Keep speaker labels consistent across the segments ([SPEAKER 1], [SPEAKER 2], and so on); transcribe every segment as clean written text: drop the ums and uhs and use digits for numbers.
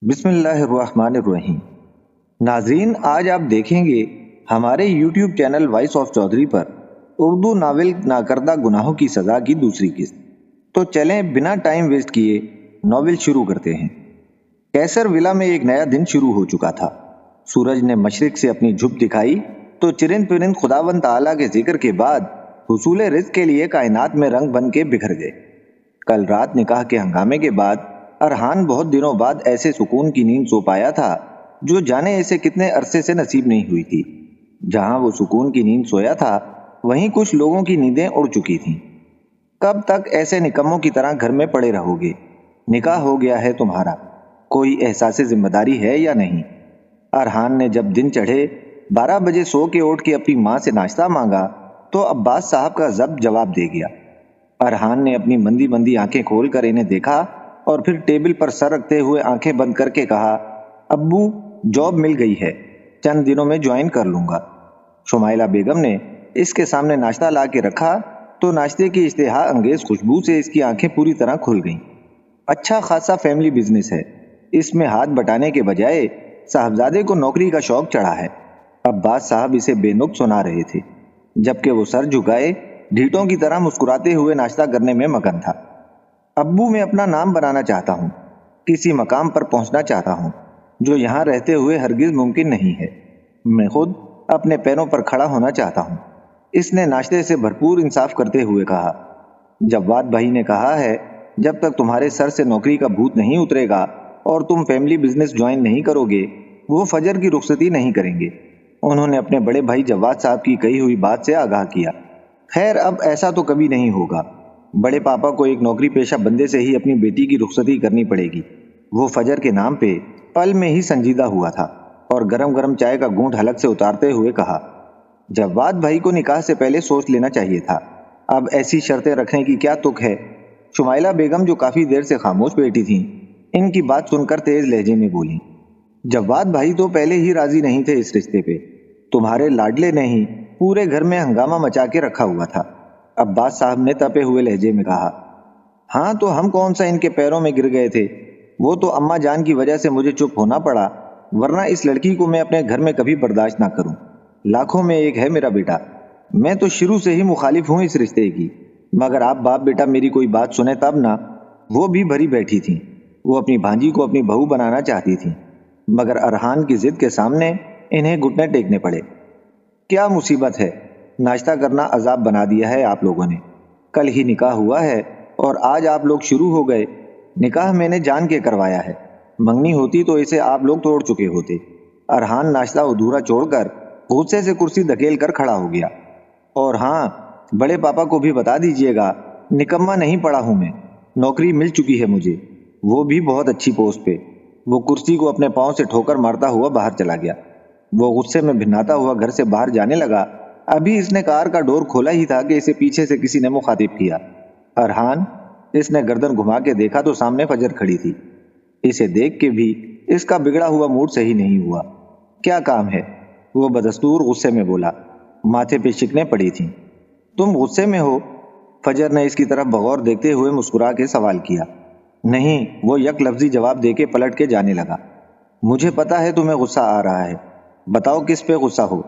[SPEAKER 1] بسم اللہ الرحمن الرحیم۔ ناظرین، آج آپ دیکھیں گے ہمارے YouTube channel voice of Chaudhry پر اردو ناول ناکردہ گناہوں کی سزا کی دوسری قسط۔ تو چلیں بنا ٹائم ویسٹ کیے ناول شروع کرتے ہیں۔ کیسر ولا میں ایک نیا دن شروع ہو چکا تھا۔ سورج نے مشرق سے اپنی جھپ دکھائی تو چرند پرند خداوند تعالیٰ کے ذکر کے بعد حصول رزق کے لیے کائنات میں رنگ بن کے بکھر گئے۔ کل رات نکاح کے ہنگامے کے بعد ارحان بہت دنوں بعد ایسے سکون کی نیند سو پایا تھا جو جانے اسے کتنے عرصے سے نصیب نہیں ہوئی تھی۔ جہاں وہ سکون کی نیند سویا تھا وہیں کچھ لوگوں کی نیندیں اڑ چکی تھیں۔ کب تک ایسے نکموں کی طرح گھر میں پڑے رہو گے؟ نکاح ہو گیا ہے تمہارا، کوئی احساس ذمہ داری ہے یا نہیں؟ ارحان نے جب دن چڑھے 12 بجے سو کے اٹھ کے اپنی ماں سے ناشتہ مانگا تو عباس صاحب کا ضبط جواب دے گیا۔ ارحان نے اپنی مندی مندی آنکھیں کھول کر انہیں دیکھا اور پھر ٹیبل پر سر رکھتے ہوئے آنکھیں بند کر کے کہا، ابو جاب مل گئی ہے، چند دنوں میں جوائن کر لوں گا۔ شمائلہ بیگم نے اس کے سامنے ناشتہ لا کے رکھا تو ناشتے کی اشتہا انگیز خوشبو سے اس کی آنکھیں پوری طرح کھل گئیں۔ اچھا خاصا فیملی بزنس ہے، اس میں ہاتھ بٹانے کے بجائے صاحبزادے کو نوکری کا شوق چڑھا ہے۔ عباس صاحب اسے بے نقص سنا رہے تھے جبکہ وہ سر جھکائے ڈھیٹوں کی طرح مسکراتے ہوئے ناشتہ کرنے میں مگن تھا۔ ابو میں اپنا نام بنانا چاہتا ہوں، کسی مقام پر پہنچنا چاہتا ہوں جو یہاں رہتے ہوئے ہرگز ممکن نہیں ہے۔ میں خود اپنے پیروں پر کھڑا ہونا چاہتا ہوں، اس نے ناشتے سے بھرپور انصاف کرتے ہوئے کہا۔ جواد بھائی نے کہا ہے جب تک تمہارے سر سے نوکری کا بھوت نہیں اترے گا اور تم فیملی بزنس جوائن نہیں کرو گے وہ فجر کی رخصتی نہیں کریں گے۔ انہوں نے اپنے بڑے بھائی جواد صاحب کی کہی ہوئی بات سے آگاہ کیا۔ خیر اب ایسا تو کبھی نہیں ہوگا، بڑے پاپا کو ایک نوکری پیشہ بندے سے ہی اپنی بیٹی کی رخصتی کرنی پڑے گی۔ وہ فجر کے نام پہ پل میں ہی سنجیدہ ہوا تھا اور گرم گرم چائے کا گھونٹ حلق سے اتارتے ہوئے کہا، جواد بھائی کو نکاح سے پہلے سوچ لینا چاہیے تھا، اب ایسی شرطیں رکھنے کی کیا تک ہے؟ شمائلہ بیگم جو کافی دیر سے خاموش بیٹھی تھیں ان کی بات سن کر تیز لہجے میں بولیں، جواد بھائی تو پہلے ہی راضی نہیں تھے اس رشتے پہ، تمہارے لاڈلے نے ہی پورے گھر میں ہنگامہ مچا کے رکھا ہوا تھا۔ عباس صاحب نے تپے ہوئے لہجے میں کہا، ہاں تو ہم کون سا ان کے پیروں میں گر گئے تھے؟ وہ تو اماں جان کی وجہ سے مجھے چپ ہونا پڑا، ورنہ اس لڑکی کو میں اپنے گھر میں کبھی برداشت نہ کروں۔ لاکھوں میں ایک ہے میرا بیٹا، میں تو شروع سے ہی مخالف ہوں اس رشتے کی، مگر آپ باپ بیٹا میری کوئی بات سنے تب نہ۔ وہ بھی بھری بیٹھی تھیں، وہ اپنی بھانجی کو اپنی بہو بنانا چاہتی تھیں، مگر ارحان کی ضد کے سامنے انہیں گھٹنے ٹیکنے پڑے۔ کیا مصیبت ہے، ناشتہ کرنا عذاب بنا دیا ہے آپ لوگوں نے۔ کل ہی نکاح ہوا ہے اور آج آپ لوگ شروع ہو گئے۔ نکاح میں نے جان کے کروایا ہے، منگنی ہوتی تو اسے آپ لوگ توڑ چکے ہوتے۔ ارحان ناشتہ ادھورا چھوڑ کر غصے سے کرسی دھکیل کر کھڑا ہو گیا۔ اور ہاں، بڑے پاپا کو بھی بتا دیجئے گا نکما نہیں پڑا ہوں میں، نوکری مل چکی ہے مجھے، وہ بھی بہت اچھی پوسٹ پہ۔ وہ کرسی کو اپنے پاؤں سے ٹھوکر مارتا ہوا باہر چلا گیا۔ وہ غصے میں بھناتا ہوا گھر سے باہر جانے لگا۔ ابھی اس نے کار کا ڈور کھولا ہی تھا کہ اسے پیچھے سے کسی نے مخاطب کیا۔ ارحان، اس نے گردن گھما کے دیکھا تو سامنے فجر کھڑی تھی۔ اسے دیکھ کے بھی اس کا بگڑا ہوا موڈ صحیح نہیں ہوا۔ کیا کام ہے؟ وہ بدستور غصے میں بولا۔ ماتھے پہ شکنیں پڑی تھیں۔ تم غصے میں ہو؟ فجر نے اس کی طرف بغور دیکھتے ہوئے مسکرا کے سوال کیا۔ نہیں، وہ یک لفظی جواب دے کے پلٹ کے جانے لگا۔ مجھے پتا ہے تمہیں غصہ آ رہا ہے، بتاؤ کس پہ غصہ ہو؟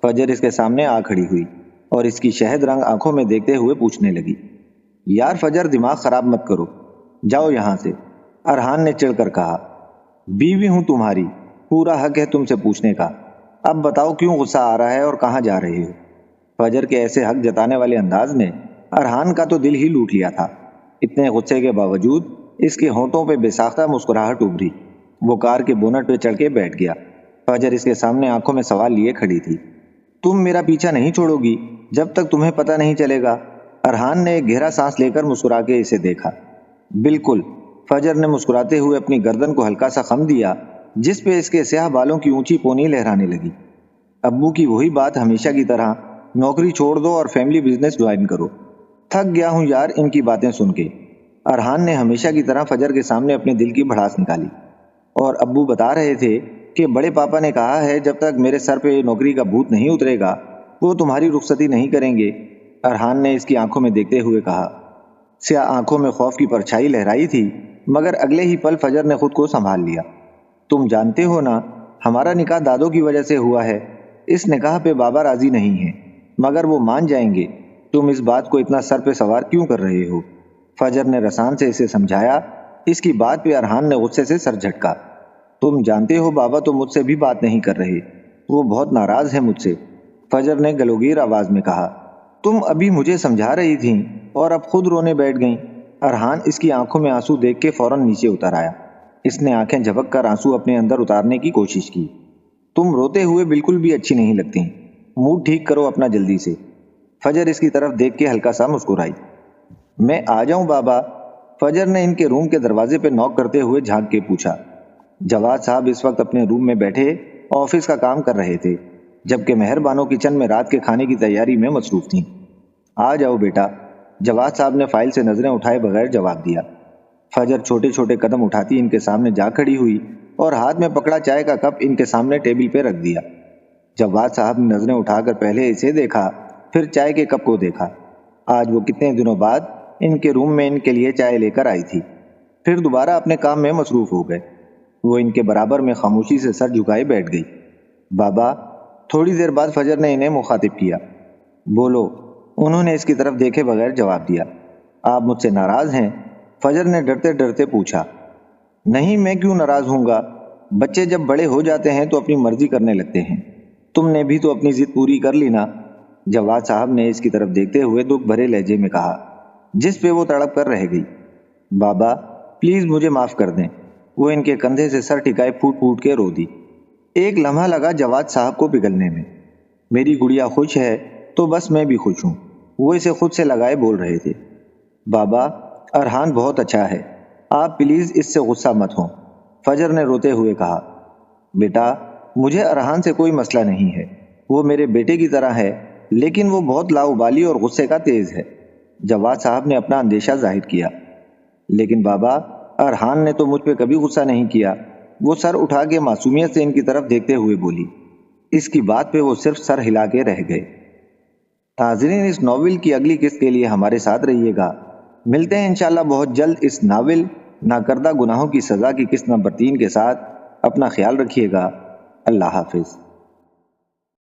[SPEAKER 1] فجر اس کے سامنے آ کھڑی ہوئی اور اس کی شہد رنگ آنکھوں میں دیکھتے ہوئے پوچھنے لگی۔ یار فجر دماغ خراب مت کرو، جاؤ یہاں سے، ارحان نے چڑھ کر کہا۔ بیوی ہوں تمہاری، پورا حق ہے تم سے پوچھنے کا، اب بتاؤ کیوں غصہ آ رہا ہے اور کہاں جا رہے ہو؟ فجر کے ایسے حق جتانے والے انداز نے ارحان کا تو دل ہی لوٹ لیا تھا۔ اتنے غصے کے باوجود اس کے ہونٹوں پہ بے ساختہ مسکراہٹ ابھری۔ وہ کار کے بونٹ پہ چڑھ کے بیٹھ گیا۔ فجر اس کے سامنے آنکھوں میں سوال لیے کھڑی تھی۔ تم میرا پیچھا نہیں چھوڑو گی جب تک تمہیں پتہ نہیں چلے گا؟ ارحان نے ایک گہرا سانس لے کر مسکرا کے اسے دیکھا۔ بالکل، فجر نے مسکراتے ہوئے اپنی گردن کو ہلکا سا خم دیا جس پہ اس کے سیاہ بالوں کی اونچی پونی لہرانے لگی۔ ابو کی وہی بات ہمیشہ کی طرح، نوکری چھوڑ دو اور فیملی بزنس جوائن کرو۔ تھک گیا ہوں یار ان کی باتیں سن کے۔ ارحان نے ہمیشہ کی طرح فجر کے سامنے اپنے دل کی بھڑاس نکالی۔ اور ابو بتا رہے تھے کہ بڑے پاپا نے کہا ہے جب تک میرے سر پہ نوکری کا بھوت نہیں اترے گا وہ تمہاری رخصتی نہیں کریں گے۔ ارحان نے اس کی آنکھوں میں دیکھتے ہوئے کہا۔ سیاہ آنکھوں میں خوف کی پرچھائی لہرائی تھی مگر اگلے ہی پل فجر نے خود کو سنبھال لیا۔ تم جانتے ہو نا ہمارا نکاح دادوں کی وجہ سے ہوا ہے، اس نکاح پہ بابا راضی نہیں ہے، مگر وہ مان جائیں گے، تم اس بات کو اتنا سر پہ سوار کیوں کر رہے ہو؟ فجر نے رسان سے اسے سمجھایا۔ اس کی بات پہ ارحان نے غصے سے سر جھٹکا۔ تم جانتے ہو بابا تو مجھ سے بھی بات نہیں کر رہے، وہ بہت ناراض ہے مجھ سے، فجر نے گلوگیر آواز میں کہا۔ تم ابھی مجھے سمجھا رہی تھیں اور اب خود رونے بیٹھ گئیں۔ ارحان اس کی آنکھوں میں آنسو دیکھ کے فوراً نیچے اتر آیا۔ اس نے آنکھیں جھپک کر آنسو اپنے اندر اتارنے کی کوشش کی۔ تم روتے ہوئے بالکل بھی اچھی نہیں لگتی، موڈ ٹھیک کرو اپنا جلدی سے۔ فجر اس کی طرف دیکھ کے ہلکا سا مسکرائی۔ میں آ جاؤں بابا؟ فجر نے ان کے روم کے دروازے پہ نوک کرتے ہوئے جھانک کے پوچھا۔ جواد صاحب اس وقت اپنے روم میں بیٹھے آفس کا کام کر رہے تھے، جبکہ مہر بانو کچن میں رات کے کھانے کی تیاری میں مصروف تھیں۔ آ جاؤ بیٹا، جواد صاحب نے فائل سے نظریں اٹھائے بغیر جواب دیا۔ فجر چھوٹے چھوٹے قدم اٹھاتی ان کے سامنے جا کھڑی ہوئی اور ہاتھ میں پکڑا چائے کا کپ ان کے سامنے ٹیبل پہ رکھ دیا۔ جواد صاحب نے نظریں اٹھا کر پہلے اسے دیکھا، پھر چائے کے کپ کو دیکھا۔ آج وہ کتنے دنوں بعد ان کے روم میں ان کے لیے چائے لے کر آئی تھی، پھر دوبارہ اپنے کام میں مصروف ہو گئے۔ وہ ان کے برابر میں خاموشی سے سر جھکائے بیٹھ گئی۔ بابا، تھوڑی دیر بعد فجر نے انہیں مخاطب کیا۔ بولو، انہوں نے اس کی طرف دیکھے بغیر جواب دیا۔ آپ مجھ سے ناراض ہیں؟ فجر نے ڈرتے ڈرتے پوچھا۔ نہیں، میں کیوں ناراض ہوں گا؟ بچے جب بڑے ہو جاتے ہیں تو اپنی مرضی کرنے لگتے ہیں، تم نے بھی تو اپنی ضد پوری کر لی نا، جواد صاحب نے اس کی طرف دیکھتے ہوئے دکھ بھرے لہجے میں کہا، جس پہ وہ تڑپ کر رہ گئی۔ بابا پلیز مجھے معاف کر دیں۔ وہ ان کے کندھے سے سر ٹکائے پھوٹ پھوٹ کے رو دی۔ ایک لمحہ لگا جواد صاحب کو پگھلنے میں۔ میری گڑیا خوش ہے تو بس میں بھی خوش ہوں، وہ اسے خود سے لگائے بول رہے تھے۔ بابا، ارحان بہت اچھا ہے، آپ پلیز اس سے غصہ مت ہوں، فجر نے روتے ہوئے کہا۔ بیٹا، مجھے ارحان سے کوئی مسئلہ نہیں ہے، وہ میرے بیٹے کی طرح ہے، لیکن وہ بہت لاؤبالی اور غصے کا تیز ہے، جواد صاحب نے اپنا اندیشہ ظاہر کیا۔ لیکن بابا، ارحان نے تو مجھ پہ کبھی غصہ نہیں کیا، وہ سر اٹھا کے معصومیت سے ان کی طرف دیکھتے ہوئے بولی۔ اس کی بات پہ وہ صرف سر ہلا کے رہ گئے۔ ناظرین، اس ناول کی اگلی قسط کے لیے ہمارے ساتھ رہیے گا۔ ملتے ہیں انشاءاللہ بہت جلد اس ناول ناکردہ گناہوں کی سزا کی قسط نمبر 3 کے ساتھ۔ اپنا خیال رکھیے گا۔ اللہ حافظ۔